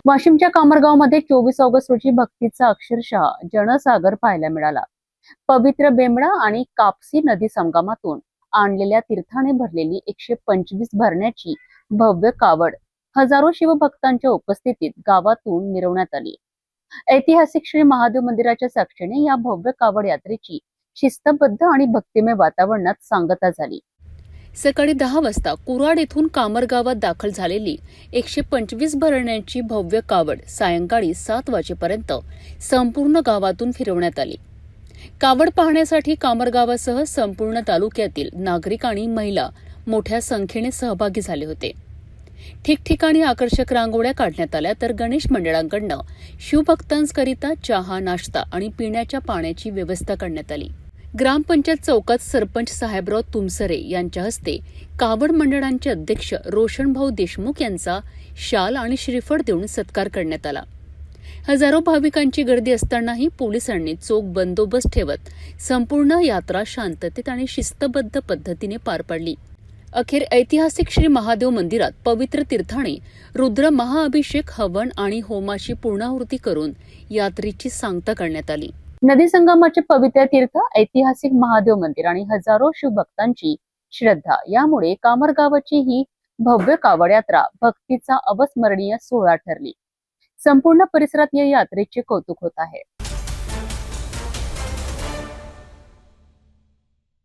वाशिमच्या कामरगावमध्ये 24 ऑगस्ट रोजी भक्तीचा अक्षरशः जनसागर पाहायला मिळाला. पवित्र बेंबळा आणि कापसी नदी संगमातून आणलेल्या तीर्थाने भरलेली 125 भरण्याची भव्य कावड हजारो शिवभक्तांच्या उपस्थितीत गावातून मिरवण्यात आली. ऐतिहासिक श्री महादेव मंदिराच्या साक्षीने या भव्य कावड यात्रेची शिस्तबद्ध आणि भक्तिमय वातावरणात सांगता झाली. सकाळी 10 वाजता कुराड येथून कामरगावात दाखल झालेली 125 भरण्याची भव्य कावड सायंकाळी 7 वाजेपर्यंत संपूर्ण गावातून फिरवण्यात आली. कावड पाहण्यासाठी कामरगावासह संपूर्ण तालुक्यातील नागरिक आणि महिला मोठ्या संख्येने सहभागी झाले होते. ठिकठिकाणी आकर्षक रांगोळ्या काढण्यात आल्या, तर गणेश मंडळांकडून शिवभक्तांकरिता चहा, नाश्ता आणि पिण्याच्या पाण्याची व्यवस्था करण्यात आली. ग्रामपंचायत चौकात सरपंच साहेबराव तुमसरे यांच्या हस्ते कावड मंडळांचे अध्यक्ष रोशनभाऊ देशमुख यांचा शाल आणि श्रीफळ देऊन सत्कार करण्यात आला. हजारो भाविकांची गर्दी असतानाही पोलिसांनी चोख बंदोबस्त ठेवत संपूर्ण यात्रा शांततेत आणि शिस्तबद्ध पद्धतीने पार पाडली. अखेर ऐतिहासिक श्री महादेव मंदिरात पवित्र तीर्थाने रुद्र महाअभिषेक, हवन आणि होमाची पूर्णाहुती करून यात्रेची सांगता करण्यात आली. नदी संगमाचे पवित्र तीर्थ, ऐतिहासिक महादेव मंदिर आणि हजारो शिवभक्तांची श्रद्धा यामुळे कामरगावाची ही भव्य कावड यात्रा भक्तीचा अविस्मरणीय सोहळा ठरली. संपूर्ण परिसरात या यात्रेचे कौतुक होत आहे.